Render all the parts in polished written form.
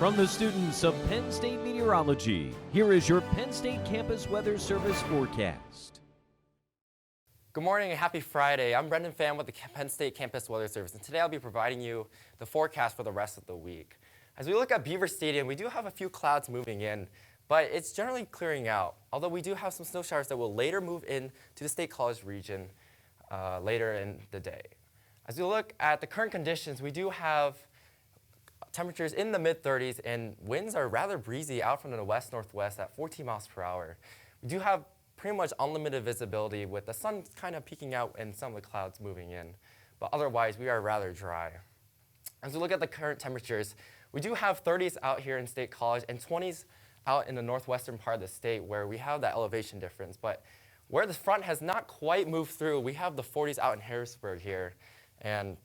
From the students of Penn State Meteorology, here is your Penn State Campus Weather Service forecast. Good morning and happy Friday. I'm Pham with the Penn State Campus Weather Service, and today I'll be providing you the forecast for the rest of the week. As we look at Beaver Stadium, we do have a few clouds moving in, but it's generally clearing out, although we do have some snow showers that will later move in to the State College region later in the day. As we look at the current conditions, we do have temperatures in the mid-30s, and winds are rather breezy out from the west-northwest at 14 miles per hour. We do have pretty much unlimited visibility with the sun kind of peeking out and some of the clouds moving in, but otherwise we are rather dry. As we look at the current temperatures, we do have 30s out here in State College and 20s out in the northwestern part of the state where we have that elevation difference, but where the front has not quite moved through, we have the 40s out in Harrisburg here, and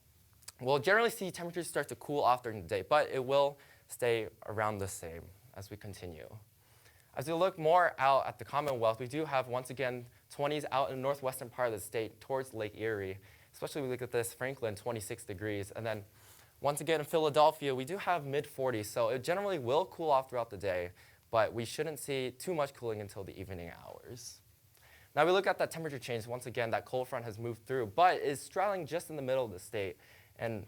we'll generally see temperatures start to cool off during the day, but it will stay around the same as we continue. As we look more out at the Commonwealth, we do have, once again, 20s out in the northwestern part of the state towards Lake Erie, especially we look at this, Franklin, 26 degrees. And then once again in Philadelphia, we do have mid-40s, so it generally will cool off throughout the day, but we shouldn't see too much cooling until the evening hours. Now we look at that temperature change. Once again, that cold front has moved through, but is straddling just in the middle of the state. And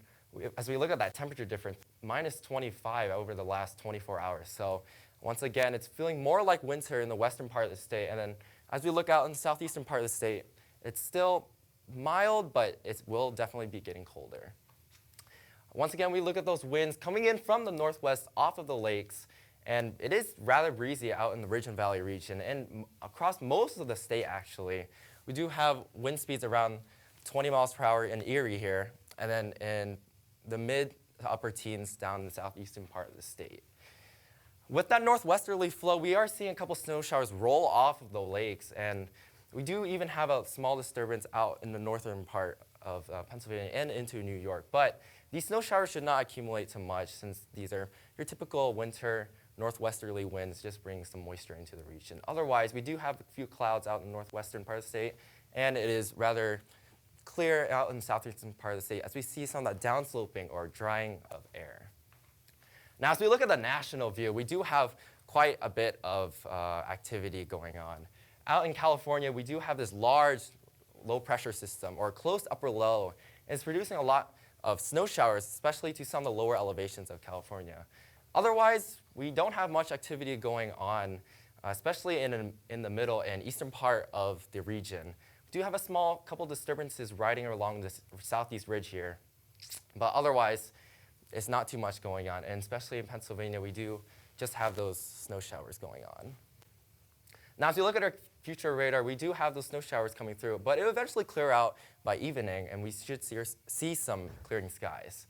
as we look at that temperature difference, minus 25 over the last 24 hours. So once again, it's feeling more like winter in the western part of the state. And then as we look out in the southeastern part of the state, it's still mild, but it will definitely be getting colder. Once again, we look at those winds coming in from the northwest off of the lakes. And it is rather breezy out in the Ridge and Valley region. And across most of the state, actually, we do have wind speeds around 20 miles per hour in Erie here, and then in the mid to upper teens down in the southeastern part of the state. With that northwesterly flow, we are seeing a couple snow showers roll off of the lakes, and we do even have a small disturbance out in the northern part of Pennsylvania and into New York. But these snow showers should not accumulate too much, since these are your typical winter northwesterly winds, just bring some moisture into the region. Otherwise, we do have a few clouds out in the northwestern part of the state, and it is rather clear out in the southeastern part of the state as we see some of that downsloping or drying of air. Now, as we look at the national view, we do have quite a bit of activity going on. Out in California, we do have this large low-pressure system, or close upper low, and it's producing a lot of snow showers, especially to some of the lower elevations of California. Otherwise, we don't have much activity going on, especially in the middle and eastern part of the region. We do have a small couple disturbances riding along this southeast ridge here, but otherwise, it's not too much going on, and especially in Pennsylvania, we do just have those snow showers going on. Now, as you look at our future radar, we do have those snow showers coming through, but it will eventually clear out by evening, and we should see some clearing skies.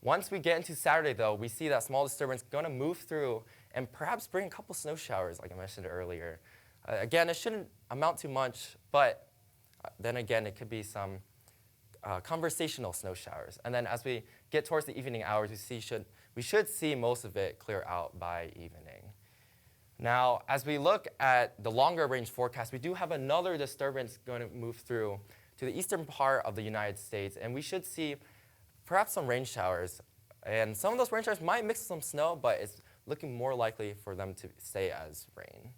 Once we get into Saturday, though, we see that small disturbance going to move through and perhaps bring a couple snow showers, like I mentioned earlier. Again, it shouldn't amount to much, but then again, it could be some conversational snow showers. And then as we get towards the evening hours, we should see most of it clear out by evening. Now, as we look at the longer range forecast, we do have another disturbance going to move through to the eastern part of the United States, and we should see perhaps some rain showers. And some of those rain showers might mix with some snow, but it's looking more likely for them to stay as rain.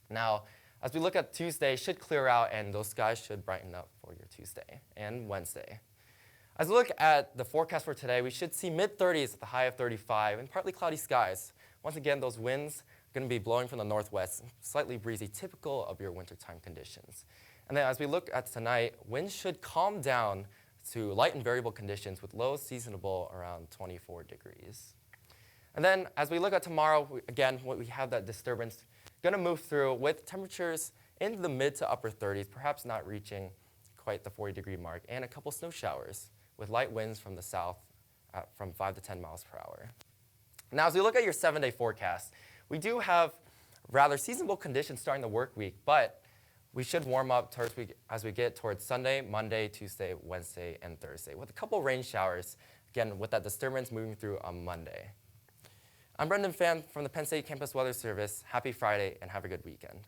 Now, as we look at Tuesday, it should clear out, and those skies should brighten up for your Tuesday and Wednesday. As we look at the forecast for today, we should see mid-30s with a high of 35 and partly cloudy skies. Once again, those winds are going to be blowing from the northwest, slightly breezy, typical of your wintertime conditions. And then as we look at tonight, winds should calm down to light and variable conditions with lows seasonable around 24 degrees. And then as we look at tomorrow, again, we have that disturbance going to move through with temperatures in the mid to upper 30s, perhaps not reaching quite the 40-degree mark, and a couple snow showers with light winds from the south from 5 to 10 miles per hour. Now, as we look at your 7-day forecast, we do have rather seasonable conditions starting the work week, but we should warm up as we get towards Sunday, Monday, Tuesday, Wednesday, and Thursday, with a couple rain showers, again, with that disturbance moving through on Monday. I'm Pham from the Penn State Campus Weather Service. Happy Friday, and have a good weekend.